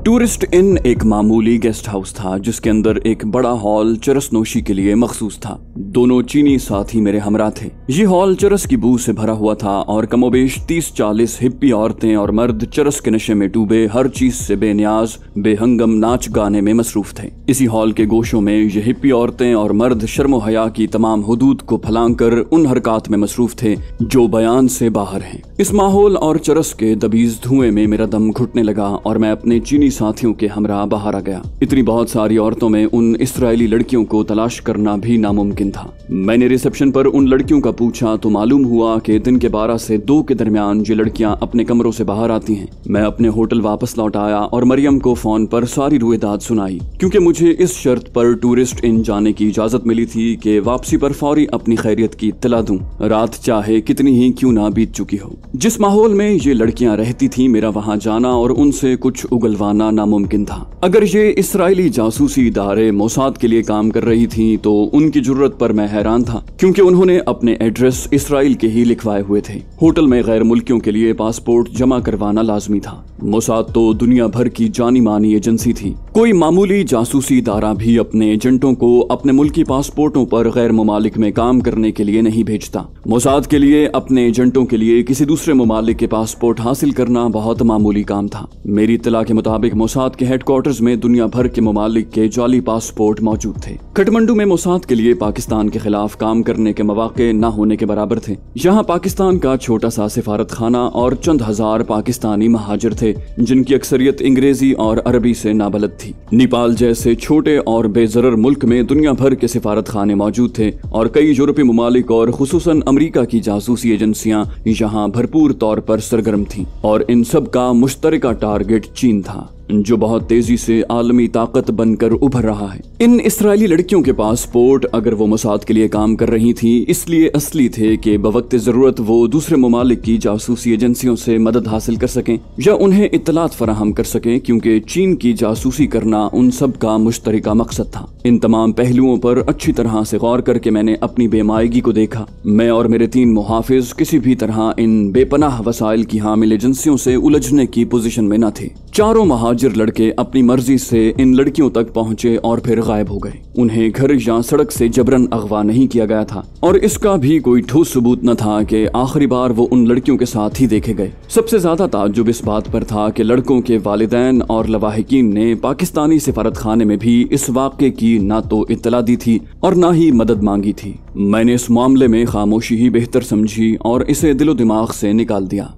Tourist in एक मामूली guest house था जिसके अंदर एक बड़ा हॉल चरस नोशी के लिए मखसूस था। दोनों चीनी साथी मेरे हमरा थे। ये हॉल चरस की बू से भरा हुआ था और कमोबेश 30-40 हिप्पी औरतें और मर्द चरस के नशे में डूबे हर चीज से बेनियाज बेहंगम नाच गाने में मसरूफ थे। इसी हॉल के गोशों में ये हिप्पी औरतें और मर्द शर्मो हया की तमाम हुदूद को फलांग कर उन हरकात में मसरूफ थे जो बयान से बाहर हैं। इस माहौल और चरस के दबीज धुएं में मेरा दम घुटने लगा और मैं अपने चीनी साथियों के हमरा बाहर आ गया। इतनी बहुत सारी औरतों में उन इस्राएली लड़कियों को तलाश करना भी नामुमकिन था। मैंने रिसेप्शन पर उन लड़कियों का पूछा तो मालूम हुआ कि दिन के 12 से 2 के दरमियान ये लड़कियां अपने कमरों से बाहर आती हैं। मैं अपने होटल वापस लौट आया और मरियम को फोन पर सारी रुएदाद सुनाई, क्योंकि मुझे इस शर्त पर टूरिस्ट इन जाने की इजाजत मिली थी कि वापसी पर फौरी अपनी खैरियत की इत्तला दूं, रात चाहे कितनी ही क्यों ना बीत चुकी हो। जिस माहौल में ये लड़कियां रहती थी, मेरा वहां जाना और उनसे कुछ उगलवाना नामुमकिन था। अगर ये इस्राएली जासूसी इदारे मोसाद के लिए काम कर रही थी तो उनकी जुर्रत पर मैं हैरान था, क्योंकि उन्होंने अपने एड्रेस इस्राएल के ही लिखवाए हुए थे। होटल में गैर मुल्कियों के लिए पासपोर्ट जमा करवाना लाजमी था। मोसाद तो दुनिया भर की जानी मानी एजेंसी थी। कोई मामूली जासूसी इदारा भी अपने एजेंटों को अपने मुल्की पासपोर्टों पर गैर ममालिक में काम करने के लिए नहीं भेजता। मोसाद के लिए अपने एजेंटों के लिए किसी दूसरे ममालिक के पासपोर्ट हासिल करना बहुत मामूली काम था। मेरी इत्तला के मुताबिक मोसाद के हेडक्वार्टर्स में दुनिया भर के ममालिक के जाली पासपोर्ट मौजूद थे। काठमांडू में मोसाद के लिए पाकिस्तान के खिलाफ काम करने के मौके न होने के बराबर थे। यहाँ पाकिस्तान का छोटा सा सिफारत खाना और चंद हजार पाकिस्तानी महाजिर थे जिनकी अक्सरियत अंग्रेजी और अरबी से नाबलद थी। नेपाल जैसे छोटे और बेजरर मुल्क में दुनिया भर के सिफारत खाने मौजूद थे और कई यूरोपीय ममालिक और खुसूसन अमरीका की जासूसी एजेंसियां यहाँ भरपूर तौर पर सरगर्म थीं और इन सब का मुश्तरका टारगेट चीन था, जो बहुत तेजी से आलमी ताकत बनकर उभर रहा है। इन इस्राएली लड़कियों के पासपोर्ट अगर वो मोसाद के लिए काम कर रही थी इसलिए असली थे कि बवक्त जरूरत वो दूसरे ममालिक की जासूसी एजेंसियों से मदद हासिल कर सकें या उन्हें इत्तलात फराहम कर सकें, क्योंकि चीन की जासूसी करना उन सब का मुश्तरका मकसद था। इन तमाम पहलुओं पर अच्छी तरह से गौर करके मैंने अपनी बेमायगी को देखा। मैं और मेरे 3 मुहाफिज किसी भी तरह इन बेपनाह वसाइल की हामिल एजेंसियों से उलझने की पोजीशन में न थे। चारों महाजिर लड़के अपनी मर्जी से इन लड़कियों तक पहुंचे और फिर गायब हो गए। उन्हें घर या सड़क से जबरन अगवा नहीं किया गया था और इसका भी कोई ठोस सबूत न था कि आखिरी बार वो उन लड़कियों के साथ ही देखे गए। सबसे ज्यादा ताज्जुब इस बात पर था कि लड़कों के वालिदैन और लवाहिकीन ने पाकिस्तानी सिफारत खाने में भी इस वाक़े की ना तो इत्तला दी थी और ना ही मदद मांगी थी। मैंने इस मामले में खामोशी ही बेहतर समझी और इसे दिलो दिमाग से निकाल दिया।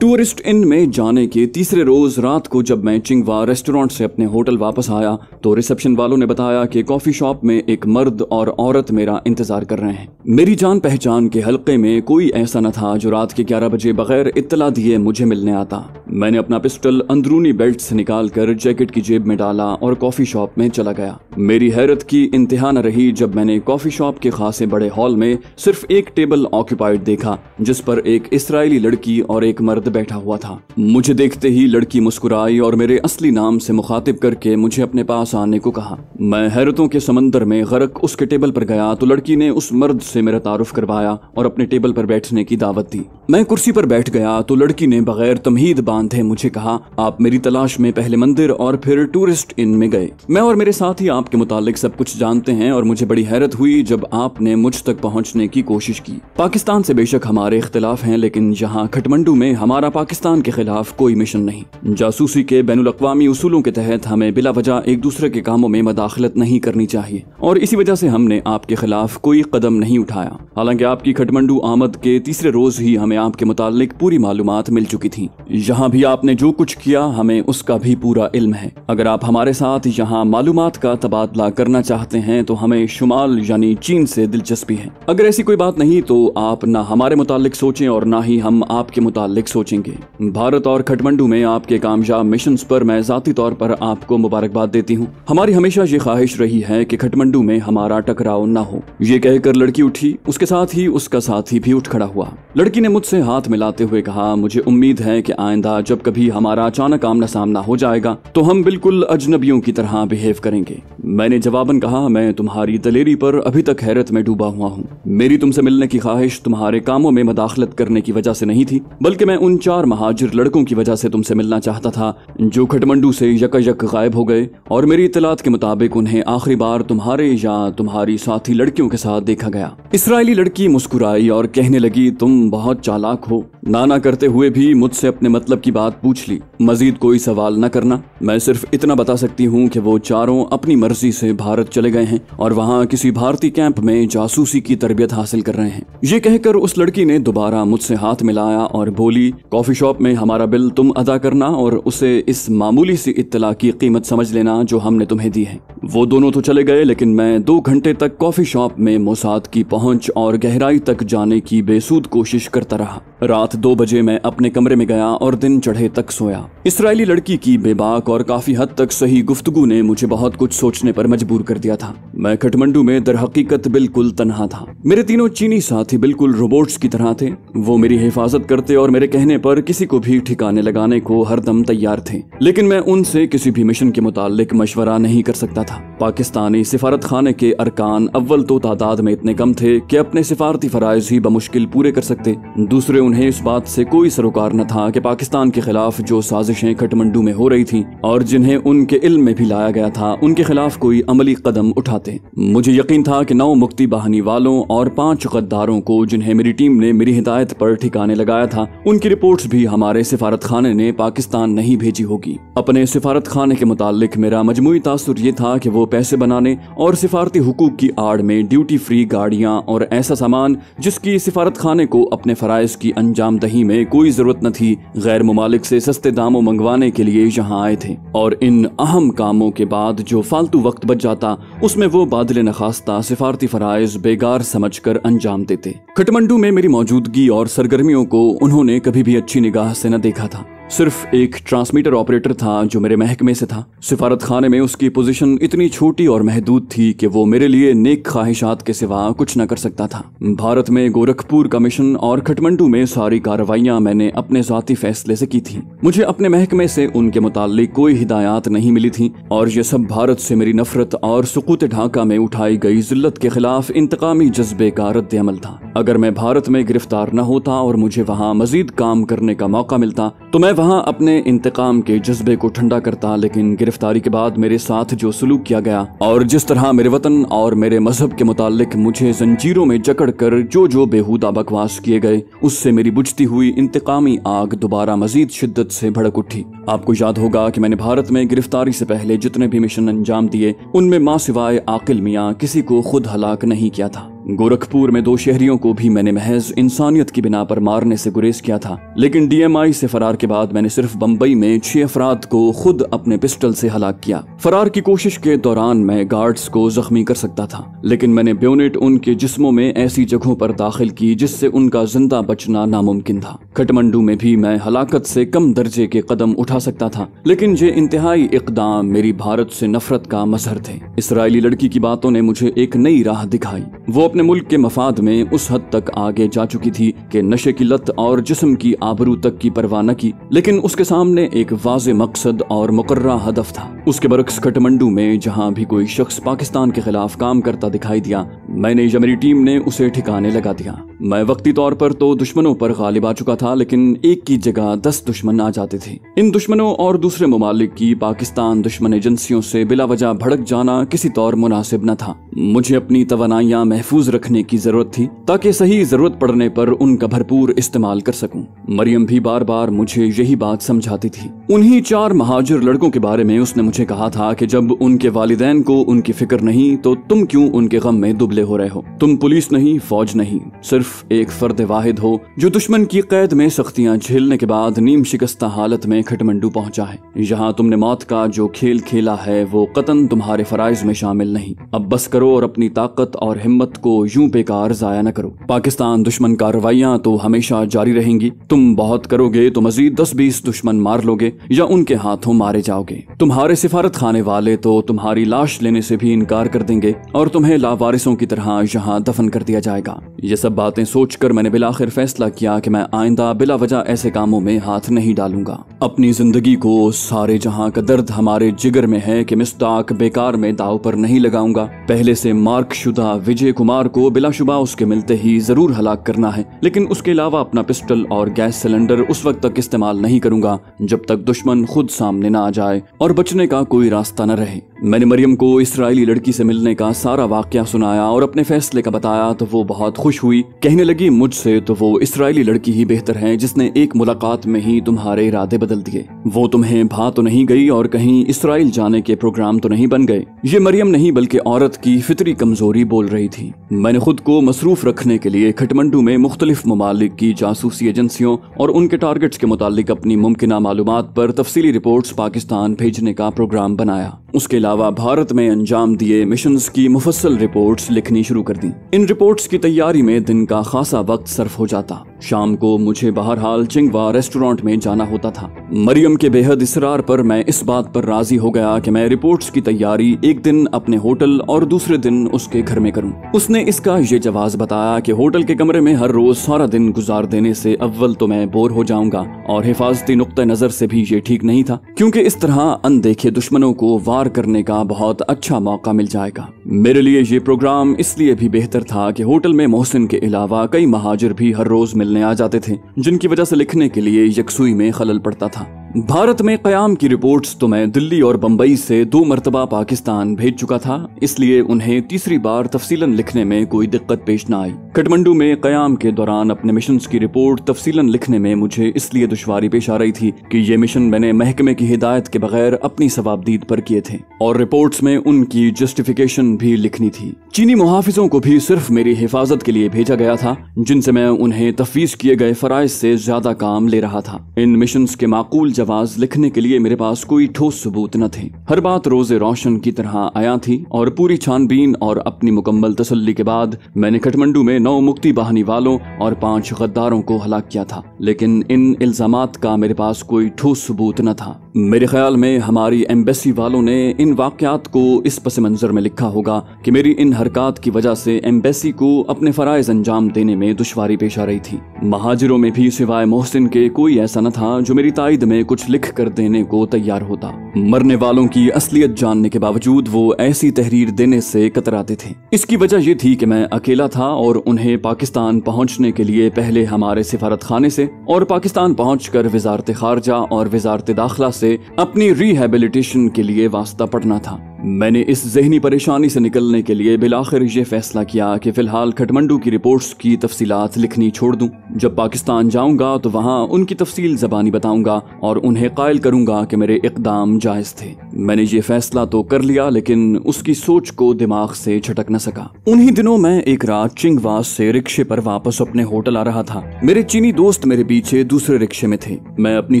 टूरिस्ट इन में जाने के तीसरे रोज रात को जब मैं चिंगवा रेस्टोरेंट से अपने होटल वापस आया तो रिसेप्शन वालों ने बताया कि कॉफी शॉप में एक मर्द और औरत मेरा इंतजार कर रहे हैं। मेरी जान पहचान के हल्के में कोई ऐसा न था जो रात के 11 बजे बगैर इत्तला दिए मुझे मिलने आता। मैंने अपना पिस्टल अंदरूनी बेल्ट से निकाल कर जैकेट की जेब में डाला और कॉफी शॉप में चला गया। मेरी हैरत की इंतहा न रही जब मैंने कॉफी शॉप के खासे बड़े हॉल में सिर्फ एक टेबल ऑक्यूपाइड देखा जिस पर एक इस्राएली लड़की और एक मर्द बैठा हुआ था। मुझे देखते ही लड़की मुस्कुराई और मेरे असली नाम से मुखातिब करके मुझे अपने पास आने को कहा। मैं हैरतों के समंदर में गर्क उसके टेबल पर गया तो लड़की ने उस मर्द से मेरा तारुफ करवाया और अपने टेबल पर बैठने की दावत दी। मैं कुर्सी पर बैठ गया तो लड़की ने बगैर तमहीद बांधे मुझे कहा, आप मेरी तलाश में पहले मंदिर और फिर टूरिस्ट इन में गए। मैं और मेरे साथी आपके मुतालिक सब कुछ जानते हैं और मुझे बड़ी हैरत हुई जब आपने मुझ तक पहुंचने की कोशिश की। पाकिस्तान से बेशक हमारे इख्तिलाफ हैं, लेकिन यहाँ काठमांडू में हमारा पाकिस्तान के खिलाफ कोई मिशन नहीं। जासूसी के बैनुल अक़वामी उसूलों के तहत हमें बिला वजह एक दूसरे के कामों में मदाखलत नहीं करनी चाहिए और इसी वजह से हमने आपके खिलाफ कोई कदम नहीं उठाया। हालांकि आपकी काठमांडू आमद के तीसरे रोज ही हमें आपके मुतालिक पूरी मालूमात मिल चुकी थी। यहाँ भी आपने जो कुछ किया हमें उसका भी पूरा इल्म है। अगर आप हमारे साथ यहाँ मालूमात का तबादला करना चाहते हैं तो हमें शुमाल यानी चीन से दिलचस्पी है। अगर ऐसी कोई बात नहीं तो आप ना हमारे मुतालिक सोचें और ना ही हम आपके मुतालिक सोचेंगे। भारत और काठमांडू में आपके कामयाब मिशंस पर मैं जाती तौर पर आपको मुबारकबाद देती हूँ। हमारी हमेशा ये ख्वाहिश रही है कि काठमांडू में हमारा टकराव न हो। ये कहकर लड़की उठी, उसके साथ ही उसका साथी भी उठ खड़ा हुआ। लड़की ने मुझसे मुझसे हाथ मिलाते हुए कहा, मुझे उम्मीद है कि आइंदा जब कभी हमारा अचानक आमना सामना हो जाएगा तो हम बिल्कुल अजनबियों की तरह बिहेव करेंगे। मैंने जवाबन कहा, मैं तुम्हारी दलेरी पर अभी तक हैरत में डूबा हुआ हूँ। मेरी तुमसे मिलने की ख्वाहिश तुम्हारे कामों में मदाखलत करने की वजह से नहीं थी, बल्कि मैं उन 4 महाजिर लड़कों की वजह से तुमसे मिलना चाहता था जो खटमंडू से यकायक गायब हो गए और मेरी इत्तलात के मुताबिक उन्हें आखिरी बार तुम्हारे या तुम्हारी साथी लड़कियों के साथ देखा गया। इसराइली लड़की मुस्कुराई और कहने लगी, तुम बहुत चालाक हो। नाना करते हुए भी मुझसे अपने मतलब की बात पूछ ली। मजीद कोई सवाल न करना, मैं सिर्फ इतना बता सकती हूँ कि वो चारों अपनी मर्जी से भारत चले गए हैं और वहाँ किसी भारतीय कैंप में जासूसी की तरबियत हासिल कर रहे हैं। ये कहकर उस लड़की ने दोबारा मुझसे हाथ मिलाया और बोली, कॉफी शॉप में हमारा बिल तुम अदा करना और उसे इस मामूली सी इत्तला की कीमत समझ लेना जो हमने तुम्हें दी है। वो दोनों तो चले गए, लेकिन मैं 2 घंटे तक कॉफी शॉप में मोसाद की पहुंच और गहराई तक जाने की बेसूद कोशिश करता रहा। रात 2 बजे मैं अपने कमरे में गया और दिन चढ़े तक सोया। इसराइली लड़की की बेबाक और काफी हद तक सही गुफ्तगू ने मुझे बहुत कुछ सोचने पर मजबूर कर दिया था। मैं खटमंडू में दरहकीकत बिल्कुल तन्हा था। मेरे तीनों चीनी साथी बिल्कुल रोबोट्स की तरह थे। वो मेरी हिफाजत करते और मेरे कहने पर किसी को भी ठिकाने लगाने को हरदम तैयार थे, लेकिन मैं उनसे किसी भी मिशन के मुतालिक मशवरा नहीं कर सकता था। पाकिस्तानी सिफारत खाने के अरकान अव्वल तो तादाद में इतने कम थे कि अपने सिफारती फराइज ही बमुश्किल पूरे कर सकते। दूसरे, उन्हें इस बात से कोई सरोकार न था कि पाकिस्तान के खिलाफ जो साजिशें खटमंडू में हो रही थीं और जिन्हें उनके इल्म में भी लाया गया था, उनके खिलाफ कोई अमली कदम उठाते। मुझे यकीन था कि 9 मुक्ति बाहिनी वालों और 5 गद्दारों को जिन्हें मेरी टीम ने मेरी हिदायत पर ठिकाने लगाया था, उनकी रिपोर्ट्स भी हमारे सिफारत खाने ने पाकिस्तान नहीं भेजी होगी। अपने सिफारत खाने के मुतालिक मेरा मजमूई तासुर ये था कि वो पैसे बनाने और सिफारती हुकूक की आड़ में ड्यूटी फ्री गाड़ियां और ऐसा सामान जिसकी सिफारत खाने को अपने फराइज की अंजाम दही में कोई जरूरत न थी, गैर मुमालिक से सस्ते दामों मंगवाने के लिए यहाँ आए थे। और इन अहम कामों के बाद जो फालतू वक्त बच जाता, उसमें वो बादले नखास्ता सिफारती फराइज बेकार समझकर अंजाम देते। खटमंडू में मेरी मौजूदगी और सरगर्मियों को उन्होंने कभी भी अच्छी निगाह से न देखा था। सिर्फ एक ट्रांसमीटर ऑपरेटर था जो मेरे महकमे से था। सिफारत खाने में उसकी पोजीशन इतनी छोटी और महदूद थी कि वो मेरे लिए नेक ख्वाहिशात के सिवा कुछ न कर सकता था। भारत में गोरखपुर का मिशन और खटमंडू में सारी कार्रवाइयां मैंने अपने ज़ाती फैसले से की थी। मुझे अपने महकमे से उनके मुतालिक कोई हिदायत नहीं मिली थी और ये सब भारत से मेरी नफरत और सुकूत ढाका में उठाई गई जिल्लत के खिलाफ इंतकामी जज्बे का रद्द अमल था। अगर मैं भारत में गिरफ्तार न होता और मुझे वहाँ मजीद काम करने का मौका मिलता तो मैं वहां अपने इंतकाम के जज्बे को ठंडा करता, लेकिन गिरफ्तारी के बाद मेरे साथ जो सलूक किया गया और जिस तरह मेरे वतन और मेरे मजहब के मुतालिक मुझे जंजीरों में जकड़ कर जो बेहुदा बकवास किए गए, उससे मेरी बुझती हुई इंतकामी आग दोबारा मजीद शिद्दत से भड़क उठी। आपको याद होगा कि मैंने भारत में गिरफ्तारी से पहले जितने भी मिशन अंजाम दिए, उनमें मां सिवाय आकिल मियां किसी को खुद हलाक नहीं किया था। गोरखपुर में 2 शहरियों को भी मैंने महज इंसानियत की बिना पर मारने से गुरेज किया था, लेकिन DMI से फरार के बाद मैंने सिर्फ बंबई में 6 अफराद को खुद अपने पिस्टल से हलाक किया। फरार की कोशिश के दौरान मैं गार्ड्स को जख्मी कर सकता था, लेकिन मैंने ब्योनेट उनके जिस्मों में ऐसी जगहों पर दाखिल की जिससे उनका जिंदा बचना नामुमकिन था। खटमंडू में भी मैं हलाकत से कम दर्जे के कदम उठा सकता था, लेकिन ये इंतहाई इकदाम मेरी भारत से नफरत का मजहर थे। इसराइली लड़की की बातों ने मुझे एक नई राह दिखाई। वो अपने मुल्क के मफाद में उस हद तक आगे जा चुकी थी कि नशे की लत और जिस्म की आबरू तक की परवाह न की, लेकिन उसके सामने एक वाज़े मकसद और मुकर्रा हदफ था। उसके बरक्स खटमंडू में जहाँ भी कोई शख्स पाकिस्तान के खिलाफ काम करता दिखाई दिया, मैंने या मेरी टीम ने उसे ठिकाने लगा दिया। मैं वक्ती तौर पर तो दुश्मनों पर गालिब आ चुका था, लेकिन एक की जगह 10 दुश्मन आ जाते थे। इन दुश्मनों और दूसरे ममालिक की पाकिस्तान दुश्मन एजेंसियों से बिला वजह भड़क जाना किसी तौर मुनासिब न था। मुझे अपनी तवानाइयां महफूज रखने की जरूरत थी ताकि सही जरूरत पड़ने पर उनका भरपूर इस्तेमाल कर सकूं। मरियम भी बार बार मुझे यही बात समझाती थी। उन्हीं 4 महाजिर लड़कों के बारे में उसने मुझे कहा था कि जब उनके वालिदैन को उनकी फिक्र नहीं तो तुम क्यों उनके गम में दुबले हो रहे हो। तुम पुलिस नहीं, फौज नहीं, सिर्फ एक फर्द वाहिद हो जो दुश्मन की कैद में सख्तियां झेलने के बाद नीम शिकस्ता हालत में खटमंडू पहुंचा है। यहाँ तुमने मौत का जो खेल खेला है वो कतन तुम्हारे फराइज में शामिल नहीं। अब बस करो और अपनी ताकत और हिम्मत को यूं बेकार जाया न करो। पाकिस्तान दुश्मन कार्रवाइयां तो हमेशा जारी रहेंगी। तुम बहुत करोगे तो मजीद 10-20 दुश्मन मार लोगे या उनके हाथों मारे जाओगे। तुम्हारे सिफारत खाने वाले तो तुम्हारी लाश लेने से भी इनकार कर देंगे और तुम्हें लावारिसों की तरह यहाँ दफन कर दिया जाएगा। ये सब बातें में सोचकर मैंने बिलाखिर फैसला किया कि मैं आइंदा बिला वजह ऐसे कामों में हाथ नहीं डालूंगा। अपनी जिंदगी को सारे जहां का दर्द हमारे जिगर में है कि मिस्ताक बेकार में दाव पर नहीं लगाऊंगा। पहले से मार्क शुदा विजय कुमार को बिलाशुबा उसके मिलते ही जरूर हलाक करना है, लेकिन उसके अलावा अपना पिस्टल और गैस सिलेंडर उस वक्त तक इस्तेमाल नहीं करूंगा जब तक दुश्मन खुद सामने न आ जाए और बचने का कोई रास्ता न रहे। मैंने मरियम को इस्राएली लड़की से मिलने का सारा वाकया सुनाया और अपने फैसले का बताया तो वो बहुत खुश हुई। कहने लगी मुझसे तो वो इस्राएली लड़की ही बेहतर है जिसने एक मुलाकात में ही तुम्हारे इरादे बदल दिए। वो तुम्हें भा तो नहीं गई और कहीं इसराइल जाने के प्रोग्राम तो नहीं बन गए। ये मरियम नहीं बल्कि औरत की फितरी कमजोरी बोल रही थी। मैंने खुद को मसरूफ रखने के लिए खटमंडू में मुख्तलिफ ममालिक की जासूसी एजेंसियों और उनके टारगेट्स के मुतालिक अपनी मुमकिना मालूमात पर तफसीली रिपोर्ट्स पाकिस्तान भेजने का प्रोग्राम बनाया। उसके अलावा भारत में अंजाम दिए मिशंस की मुफस्सल रिपोर्ट्स लिखनी शुरू कर दी। इन रिपोर्ट्स की तैयारी में दिन का खासा वक्त सर्फ हो जाता। शाम को मुझे बहरहाल चिंगवा रेस्टोरेंट में जाना होता था। मरियम के बेहद इसरार पर मैं इस बात पर राजी हो गया कि मैं रिपोर्ट्स की तैयारी एक दिन अपने होटल और दूसरे दिन उसके घर में करूं। उसने इसका ये जवाब बताया कि होटल के कमरे में हर रोज सारा दिन गुजार देने से अव्वल तो मैं बोर हो जाऊंगा और हिफाजती नुक्ते नजर से भी ये ठीक नहीं था, क्योंकि इस तरह अनदेखे दुश्मनों को वार करने का बहुत अच्छा मौका मिल जाएगा। मेरे लिए ये प्रोग्राम इसलिए भी बेहतर था कि होटल में मोहसिन के अलावा कई महाजिर भी हर रोज मिलने आ जाते थे, जिनकी वजह से लिखने के लिए यकसुई में खलल पड़ता था। भारत में क़याम की रिपोर्ट्स तो मैं दिल्ली और बंबई से 2 मरतबा पाकिस्तान भेज चुका था, इसलिए उन्हें तीसरी बार तफसीलन लिखने में कोई दिक्कत पेश न आई। काठमांडू में क़याम के दौरान अपने मिशंस की रिपोर्ट तफसीलन लिखने में मुझे इसलिए दुश्वारी पेश आ रही थी कि ये मिशन मैंने महकमे की हिदायत के बगैर अपनी सवाबदीद पर किए थे और रिपोर्ट्स में उनकी जस्टिफिकेशन भी लिखनी थी। चीनी मुहाफिजों को भी सिर्फ मेरी हिफाजत के लिए भेजा गया था, जिनसे मैं उन्हें तफवीज किए गए फराइज से ज्यादा काम ले रहा था। इन मिशंस के माकूल जवाब लिखने के लिए मेरे पास कोई ठोस सबूत न थे। हर बात रोजे रोशन की तरह आया थी और पूरी छानबीन और अपनी मुकम्मल तसल्ली के बाद मैंने काठमांडू में 9 मुक्ति बाहनी वालों और 5 गद्दारों को हलाक किया था, लेकिन इन इल्जामात का मेरे पास कोई ठोस सबूत न था। मेरे ख्याल में हमारी एम्बेसी वालों ने इन वाकयात को इस पस मंजर में लिखा होगा कि मेरी इन हरकत की वजह से एम्बेसी को अपने फराइज अंजाम देने में दुश्वारी पेश आ रही थी। महाजिरों में भी सिवाय मोहसिन के कोई ऐसा न था जो मेरी तायद में कुछ लिख कर देने को तैयार होता। मरने वालों की असलियत जानने के बावजूद वो ऐसी तहरीर देने से कतराते थे। इसकी वजह ये थी कि मैं अकेला था और उन्हें पाकिस्तान पहुंचने के लिए पहले हमारे सिफारत खाने से और पाकिस्तान पहुंचकर वजारत खारजा और वजारत दाखिला से अपनी रिहेबिलिटेशन के लिए वास्ता पड़ना था। मैंने इस जहनी परेशानी से निकलने के लिए बिलाखिर ये फैसला किया कि फिलहाल काठमांडू की रिपोर्ट्स की तफसीलात लिखनी छोड़ दूं। जब पाकिस्तान जाऊंगा तो वहां उनकी तफसील ज़बानी बताऊंगा और उन्हें कायल करूंगा कि मेरे इक़दाम जायज थे। मैंने ये फैसला तो कर लिया, लेकिन उसकी सोच को दिमाग से छटक न सका। उन्हीं दिनों मैं एक रात चिंगवास से रिक्शे पर वापस अपने होटल आ रहा था। मेरे चीनी दोस्त मेरे पीछे दूसरे रिक्शे में थे। मैं अपनी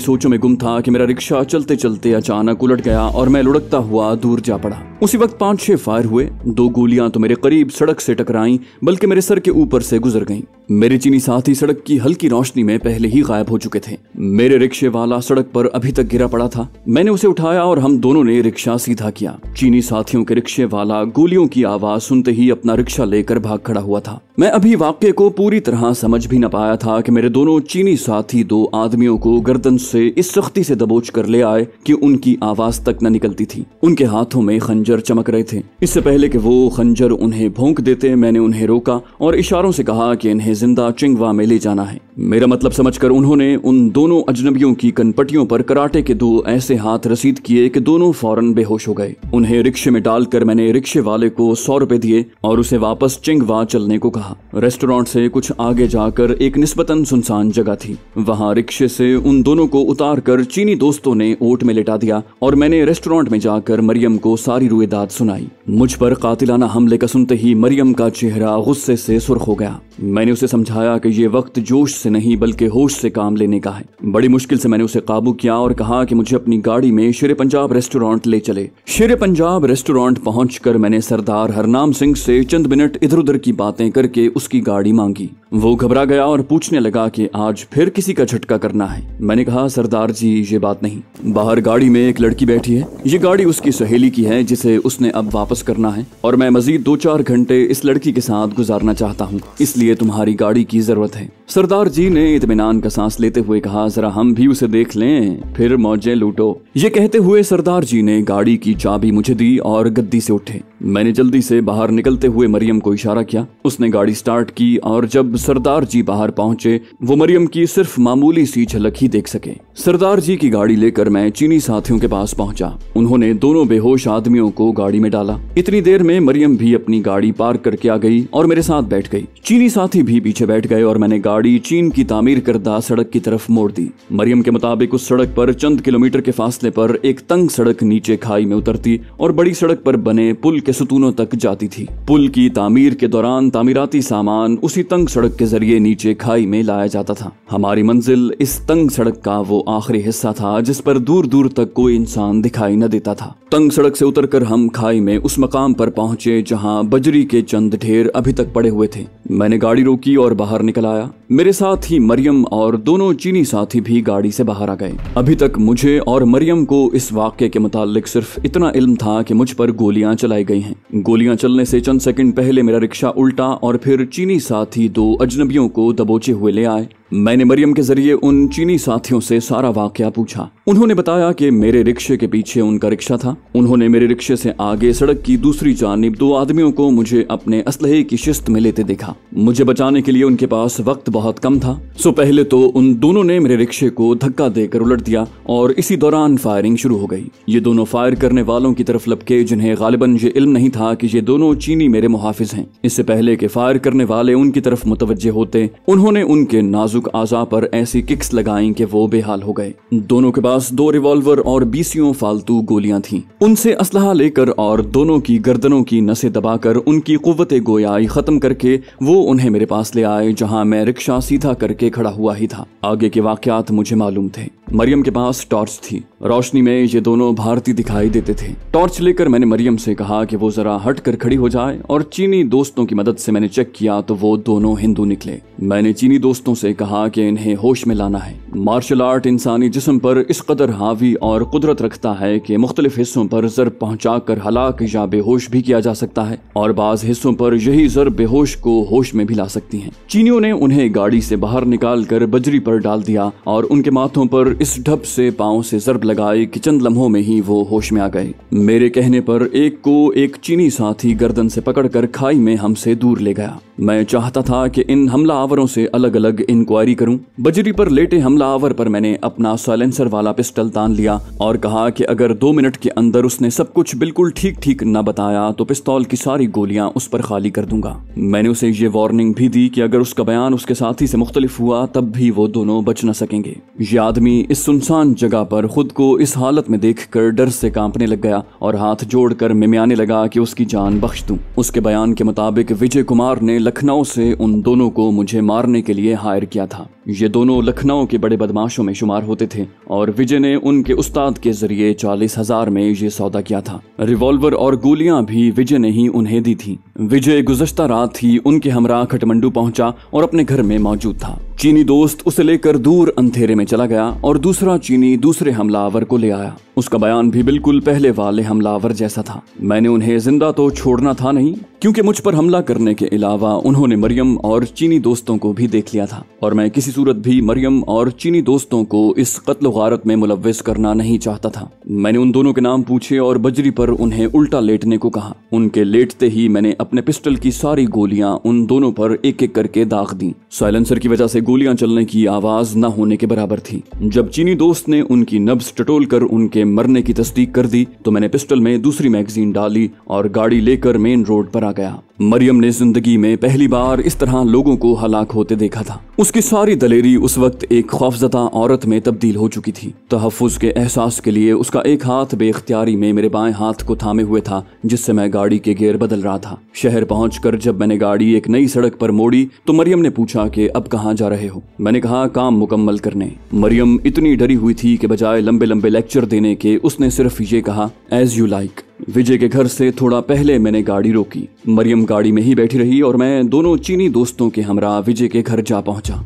सोचों में गुम था कि मेरा रिक्शा चलते चलते अचानक उलट गया और मैं लुढ़कता हुआ दूर जा पड़ा। उसी वक्त 5-6 फायर हुए। 2 गोलियां तो मेरे करीब सड़क से टकराईं, बल्कि मेरे सर के ऊपर से गुजर गईं। मेरे चीनी साथी सड़क की हल्की रोशनी में पहले ही गायब हो चुके थे। मेरे रिक्शे वाला सड़क पर अभी तक गिरा पड़ा था। मैंने उसे उठाया और हम दोनों ने रिक्शा सीधा किया। चीनी साथियों के रिक्शे वाला गोलियों की आवाज सुनते ही अपना रिक्शा लेकर भाग खड़ा हुआ था। मैं अभी वाक्य को पूरी तरह समझ भी न पाया था कि मेरे दोनों चीनी साथी 2 आदमियों को गर्दन से इस सख्ती से दबोच कर ले आए कि उनकी आवाज तक न निकलती थी। उनके हाथों में खंजर चमक रहे थे। इससे पहले कि वो खंजर उन्हें भोंक देते, मैंने उन्हें रोका और इशारों से कहा कि इन्हें जिंदा चिंगवा में ले जाना है। मेरा मतलब समझकर उन्होंने उन दोनों अजनबियों की कनपटियों पर कराटे के 2 ऐसे हाथ रसीद किए कि दोनों फौरन बेहोश हो गए। उन्हें रिक्शे में डालकर मैंने रिक्शे वाले को 100 रुपए दिए और उसे वापस चिंगवा चलने को कहा। रेस्टोरेंट से कुछ आगे जाकर एक निस्बतन सुनसान जगह थी। वहां रिक्शे से उन दोनों को उतार कर चीनी दोस्तों ने ओट में लेटा दिया और मैंने रेस्टोरेंट में जाकर मरियम को सारी रुएदाद सुनाई। मुझ पर कातिलाना हमले का सुनते ही मरियम का चेहरा गुस्से से सुर्ख हो गया। मैंने उसे समझाया कि ये वक्त जोश से नहीं बल्कि होश से काम लेने का है। बड़ी मुश्किल से मैंने उसे काबू किया और कहा कि मुझे अपनी गाड़ी में शेर पंजाब रेस्टोरेंट ले चले। शेर पंजाब रेस्टोरेंट पहुंचकर मैंने सरदार हरनाम सिंह से चंद मिनट इधर उधर की बातें करके उसकी गाड़ी मांगी। वो घबरा गया और पूछने लगा कि आज फिर किसी का झटका करना है। मैंने कहा, सरदार जी ये बात नहीं, बाहर गाड़ी में एक लड़की बैठी है। ये गाड़ी उसकी सहेली की है जिसे उसने अब वापस करना है और मैं मजीद 2-4 घंटे इस लड़की के साथ गुजारना चाहता हूँ, इसलिए तुम्हारी हमारी गाड़ी की जरूरत है। सरदार जी ने इत्मीनान का सांस लेते हुए कहा, जरा हम भी उसे देख लें, फिर मौजें लूटो। ये कहते हुए सरदार जी ने गाड़ी की चाबी मुझे दी और गद्दी से उठे। मैंने जल्दी से बाहर निकलते हुए मरियम को इशारा किया। उसने गाड़ी स्टार्ट की और जब सरदार जी बाहर पहुंचे वो मरियम की सिर्फ मामूली सी झलक ही देख सके। सरदार जी की गाड़ी लेकर मैं चीनी साथियों के पास पहुंचा। उन्होंने दोनों बेहोश आदमियों को गाड़ी में डाला। इतनी देर में मरियम भी अपनी गाड़ी पार्क करके आ गई और मेरे साथ बैठ गई। चीनी साथी भी पीछे बैठ गए और मैंने गाड़ी चीन की तामीर करदा सड़क की तरफ मोड़ दी। मरियम के मुताबिक उस सड़क पर चंद किलोमीटर के फासले पर एक तंग सड़क नीचे खाई में उतरती और बड़ी सड़क पर बने पुल के सुतूनों तक जाती थी। पुल की तामीर के दौरान तामीराती सामान उसी तंग सड़क के जरिए नीचे खाई में लाया जाता था। हमारी मंजिल इस तंग सड़क का वो आखिरी हिस्सा था जिस पर दूर दूर तक कोई इंसान दिखाई न देता था। तंग सड़क से उतरकर हम खाई में उस मकाम पर पहुंचे जहां बजरी के चंद ढेर अभी तक पड़े हुए थे। मैंने गाड़ी रोकी और बाहर निकल आया। मेरे साथ ही मरियम और दोनों चीनी साथी भी गाड़ी से बाहर आ गए। अभी तक मुझे और मरियम को इस वाक़े के मुताल्लिक सिर्फ इतना इल्म था कि मुझ पर गोलियां चलाई गई हैं। गोलियां चलने से चंद सेकंड पहले मेरा रिक्शा उल्टा और फिर चीनी साथी दो अजनबियों को दबोचे हुए ले आए। मैंने मरियम के जरिए उन चीनी साथियों से सारा वाकया पूछा। उन्होंने बताया कि मेरे रिक्शे के पीछे उनका रिक्शा था। उन्होंने मेरे रिक्शे से आगे सड़क की दूसरी जानिब दो आदमियों को मुझे अपने असलहे की शिस्त में लेते देखा। मुझे बचाने के लिए उनके पास वक्त बहुत कम था। सो पहले तो उन दोनों ने मेरे रिक्शे को धक्का देकर उलट दिया और इसी दौरान फायरिंग शुरू हो गई। ये दोनों फायर करने वालों की तरफ लपके जिन्हें गालिबन ये इल्म नहीं था कि ये दोनों चीनी मेरे मुहाफिज हैं। इससे पहले कि फायर करने वाले उनकी तरफ मुतवज्जे होते, उन्होंने उनके नाजुक आज़ा पर ऐसी किक्स लगाई कि वो बेहाल हो गए। दोनों के पास 2 रिवॉल्वर और 20 फालतू गोलियां थीं। उनसे असलहा लेकर और दोनों की गर्दनों की नसें दबाकर उनकी कुव्वते गोयाई खत्म करके वो उन्हें मेरे पास ले आए जहां मैं रिक्शा सीधा करके खड़ा हुआ ही था। आगे के वाकयात मुझे मालूम थे। मरियम के पास टॉर्च थी। रोशनी में ये दोनों भारतीय दिखाई देते थे। टॉर्च लेकर मैंने मरियम से कहा कि वो जरा हट कर खड़ी हो जाए और चीनी दोस्तों की मदद से मैंने चेक किया तो वो दोनों हिंदू निकले। मैंने चीनी दोस्तों से कहा कि इन्हें होश में लाना है। मार्शल आर्ट इंसानी जिस्म पर इस कदर हावी और कुदरत रखता है कि मुख्तलिफ हिस्सों पर ज़रब पहुंचाकर हलाक या बेहोश भी किया जा सकता है और बाज हिस्सों पर यही ज़रब बेहोश को होश में भी ला सकती है। चीनियों ने उन्हें गाड़ी से बाहर निकाल कर बजरी पर डाल दिया और उनके माथों पर इस ढप से पांव से ज़रब लगाए कि चंद लम्हों में ही वो होश में आ गए। मेरे कहने पर एक को एक चीनी साथी गर्दन से पकड़कर खाई में हमसे दूर ले गया। मैं चाहता था कि इन हमलावरों से अलग अलग इंक्वायरी करूं। बजरी पर लेटे हमलावर पर मैंने अपना साइलेंसर वाला पिस्टल तान लिया और कहा कि अगर 2 मिनट के अंदर उसने सब कुछ बिल्कुल ठीक ठीक न बताया तो पिस्तौल की सारी गोलियां उस पर खाली कर दूंगा। मैंने उसे ये वार्निंग भी दी कि अगर उसका बयान उसके साथी से मुख्तलिफ हुआ तब भी वो दोनों बच न सकेंगे। ये आदमी इस सुनसान जगह पर खुद को इस हालत में देखकर डर से कांपने लग गया और हाथ जोड़कर मिमियाने लगा कि उसकी जान बख्श दूं। उसके बयान के मुताबिक विजय कुमार ने लखनऊ से उन दोनों को मुझे मारने के लिए हायर किया था। ये दोनों लखनऊ के बड़े बदमाशों में शुमार होते थे और विजय ने उनके उस्ताद के जरिए 40,000 में ये सौदा किया था। रिवॉल्वर और गोलियां भी विजय ने ही उन्हें दी थी। विजय गुज़श्ता रात ही उनके हमरा खटमंडू पहुंचा और अपने घर में मौजूद था। चीनी दोस्त उसे लेकर दूर अंधेरे में चला गया और दूसरा चीनी दूसरे हमलावर को ले आया। उसका बयान भी बिल्कुल पहले वाले हमलावर जैसा था। मैंने उन्हें जिंदा तो छोड़ना था नहीं, क्योंकि मुझ पर हमला करने के अलावा उन्होंने मरियम और चीनी दोस्तों को भी देख लिया था और मैं किसी सूरत भी मरियम और चीनी दोस्तों को इस कत्ल गारत में मुलव्विस करना नहीं चाहता था। मैंने उन दोनों के नाम पूछे और बजरी पर उन्हें उल्टा लेटने को कहा। उनके लेटते ही मैंने अपने पिस्टल की सारी गोलियां उन दोनों पर एक एक करके दाग दी। साइलेंसर की वजह से गोलियां चलने की आवाज न होने के बराबर थी। जब चीनी दोस्त ने उनकी नब्ज टटोल कर उनके मरने की तस्दीक कर दी तो मैंने पिस्टल में दूसरी मैगजीन डाली और गाड़ी लेकर मेन रोड पर आ गया। मरियम ने जिंदगी में पहली बार इस तरह लोगों को हलाक होते देखा था। उसकी सारी दलेरी उस वक्त एक खौफजदा औरत में तब्दील हो चुकी थी। तहफ्फुज के एहसास के लिए उसका एक हाथ बेख्तियारी में मेरे बाएं हाथ को थामे हुए था, जिससे मैं गाड़ी के गियर बदल रहा था। शहर पहुंचकर जब मैंने गाड़ी एक नई सड़क पर मोड़ी तो मरियम ने पूछा कि अब कहाँ जा रहे हो। मैंने कहा काम मुकम्मल करने। मरियम इतनी डरी हुई थी कि बजाय लंबे लंबे लेक्चर देने के उसने सिर्फ ये कहा, एज यू लाइक। विजय के घर से थोड़ा पहले मैंने गाड़ी रोकी। मरियम गाड़ी में ही बैठी रही और मैं दोनों चीनी दोस्तों के हमरा विजय के घर जा पहुंचा।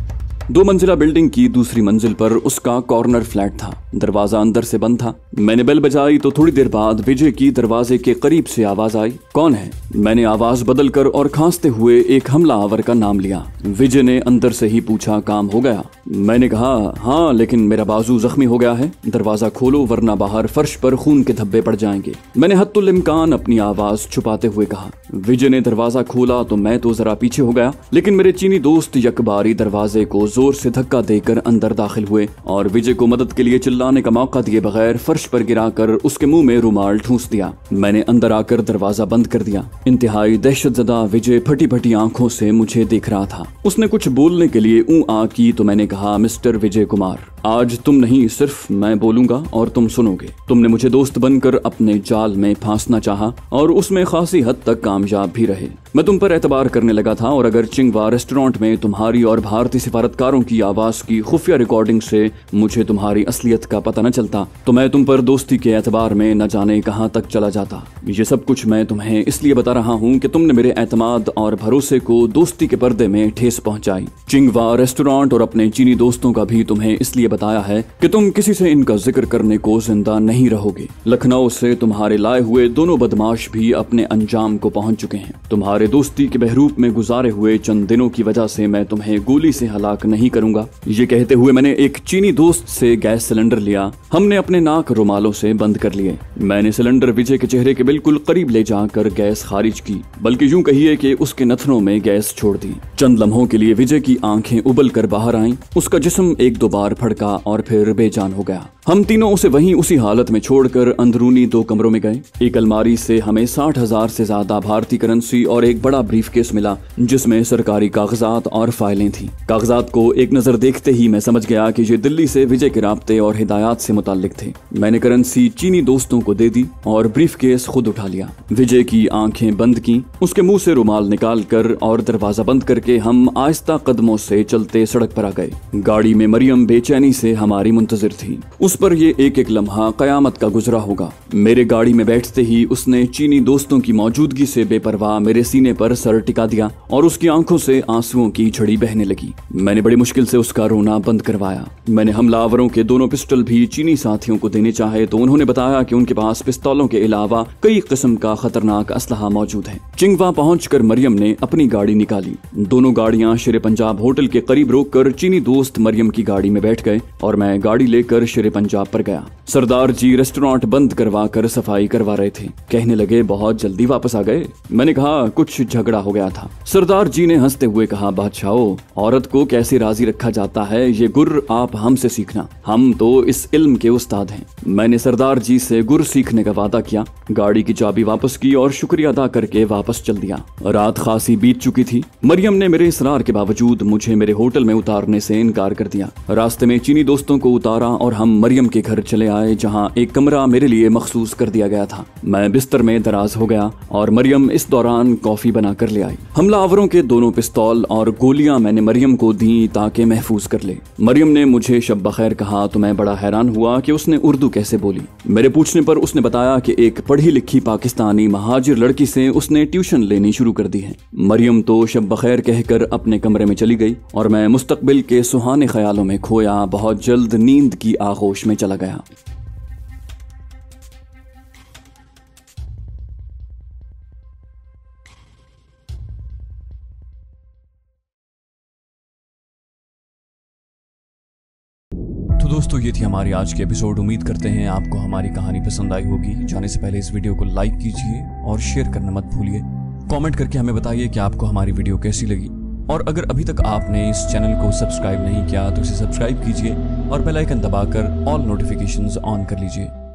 2 मंजिला बिल्डिंग की दूसरी मंजिल पर उसका कॉर्नर फ्लैट था। दरवाजा अंदर से बंद था। मैंने बेल बजाई तो थोड़ी देर बाद विजय की दरवाजे के करीब से आवाज आई, कौन है? मैंने आवाज बदलकर और खांसते हुए एक हमलावर का नाम लिया। विजय ने अंदर से ही पूछा, काम हो गया? मैंने कहा, हाँ, लेकिन मेरा बाजू जख्मी हो गया है। दरवाजा खोलो वरना बाहर फर्श पर खून के धब्बे पड़ जाएंगे। मैंने हत्तुल इम्कान अपनी आवाज छुपाते हुए कहा। विजय ने दरवाजा खोला तो मैं तो जरा पीछे हो गया, लेकिन मेरे चीनी दोस्त यकबारी दरवाजे को जोर से धक्का देकर अंदर दाखिल हुए और विजय को मदद के लिए चिल्लाने का मौका दिए बगैर फर्श पर गिराकर उसके मुंह में रुमाल ठूंस दिया। मैंने अंदर आकर दरवाजा बंद कर दिया। इंतहाई दहशतजदा विजय फटी फटी आंखों से मुझे देख रहा था। उसने कुछ बोलने के लिए ऊं आ की तो मैंने कहा, मिस्टर विजय कुमार, आज तुम नहीं सिर्फ मैं बोलूंगा और तुम सुनोगे। तुमने मुझे दोस्त बनकर अपने जाल में फांसना चाहा और उसमें खासी हद तक कामयाब भी रहे। मैं तुम पर एतबार करने लगा था और अगर चिंगवा रेस्टोरेंट में तुम्हारी और भारतीय सिफारतकारों की आवाज की खुफिया रिकॉर्डिंग से मुझे तुम्हारी असलियत का पता न चलता तो मैं तुम पर दोस्ती के एतबार में न जाने कहां तक चला जाता। ये सब कुछ मैं तुम्हें इसलिए बता रहा हूँ कि तुमने मेरे एतमाद और भरोसे को दोस्ती के पर्दे में ठेस पहुंचाई। चिंगवा रेस्टोरेंट और अपने चीनी दोस्तों का भी तुम्हें इसलिए बताया है कि तुम किसी से इनका जिक्र करने को जिंदा नहीं रहोगे। लखनऊ से तुम्हारे लाए हुए दोनों बदमाश भी अपने अंजाम को पहुंच चुके हैं। तुम्हारे दोस्ती के बहरूप में गुजारे हुए चंद दिनों की वजह से मैं तुम्हें गोली से हलाक नहीं करूंगा। ये कहते हुए मैंने एक चीनी दोस्त से गैस सिलेंडर लिया। हमने अपने नाक रुमालों से बंद कर लिए। मैंने सिलेंडर विजय के चेहरे के बिल्कुल करीब ले जाकर गैस खारिज की, बल्कि यूं कहिए कि उसके नथनों में गैस छोड़ दी। चंद लम्हों के लिए विजय की आंखें उबल कर बाहर आईं। उसका जिस्म 1-2 बार फड़का और फिर बेजान हो गया। हम तीनों उसे वहीं उसी हालत में छोड़कर अंदरूनी 2 कमरों में गए। एक अलमारी से हमें 60,000 से ज्यादा भारतीय करेंसी और एक बड़ा ब्रीफकेस मिला जिसमें सरकारी कागजात और फाइलें थी। कागजात को एक नजर देखते ही मैं समझ गया कि ये दिल्ली से विजय के राब्ते और हिदायत से मुताल्लिक थे। मैंने करेंसी चीनी दोस्तों को दे दी और ब्रीफकेस खुद उठा लिया। विजय की आंखें बंद की, उसके मुंह से रुमाल निकाल कर और दरवाजा बंद करके हम आहिस्ता कदमों से चलते सड़क पर आ गए। गाड़ी में मरियम बेचैनी से हमारी मुंतजिर थी। उस पर ये एक एक लम्हा कयामत का गुजरा होगा। मेरे गाड़ी में बैठते ही उसने चीनी दोस्तों की मौजूदगी से बेपरवाह मेरे सीने पर सर टिका दिया और उसकी आंखों से आंसुओं की झड़ी बहने लगी। मैंने बड़ी मुश्किल से उसका रोना बंद करवाया। मैंने हमलावरों के दोनों पिस्टल भी चीनी साथियों को देने चाहे तो उन्होंने बताया कि उनके पास पिस्तौलों के अलावा कई किस्म का खतरनाक असलहा मौजूद है। चिंगवा पहुंचकर मरियम ने अपनी गाड़ी निकाली। दोनों गाड़ियां शेरे पंजाब होटल के करीब रोककर चीनी दोस्त मरियम की गाड़ी में बैठ गए और मैं गाड़ी लेकर शेरे पंजाब पर गया। सरदार जी रेस्टोरेंट बंद करवा कर सफाई करवा रहे थे। कहने लगे, बहुत जल्दी वापस आ गए? मैंने कहा, कुछ झगड़ा हो गया था। सरदार जी ने हंसते हुए कहा, बादशाहो, औरत को कैसे राजी रखा जाता है ये गुर आप हमसे सीखना। हम तो इस इल्म के उस्ताद हैं। मैंने सरदार जी से गुर सीखने का वादा किया, गाड़ी की चाबी वापस की और शुक्रिया अदा करके वापस चल दिया। रात खासी बीत चुकी थी। मरियम ने मेरे इसरार के बावजूद मुझे मेरे होटल में उतारने से इनकार कर दिया। रास्ते में चीनी दोस्तों को उतारा और हम मरियम के घर चले आए जहां एक कमरा मेरे लिए मखसूस कर दिया गया था। मैं बिस्तर में दराज हो गया और मरियम इस दौरान कॉफी बना कर ले आई। हमलावरों के दोनों पिस्तौल और गोलियां मैंने मरियम को दी ताकि महफूज कर ले। मरियम ने मुझे शब बखैर कहा तो मैं बड़ा हैरान हुआ कि उसने उर्दू कैसे बोली। मेरे पूछने पर उसने बताया कि एक पढ़ी लिखी पाकिस्तानी महाजिर लड़की से उसने ट्यूशन लेनी शुरू कर दी है। मरियम तो शब बखैर कहकर अपने कमरे में चली गई और मैं मुस्तकबिल के सुहाने ख्यालों में खोया बहुत जल्द नींद की आगोश में चला गया। तो दोस्तों, ये थी हमारी आज की एपिसोड। उम्मीद करते हैं आपको हमारी कहानी पसंद आई होगी। जाने से पहले इस वीडियो को लाइक कीजिए और शेयर करना मत भूलिए। कमेंट करके हमें बताइए कि आपको हमारी वीडियो कैसी लगी। और अगर अभी तक आपने इस चैनल को सब्सक्राइब नहीं किया तो इसे सब्सक्राइब कीजिए और बेल आइकन दबाकर ऑल नोटिफिकेशंस ऑन कर लीजिए।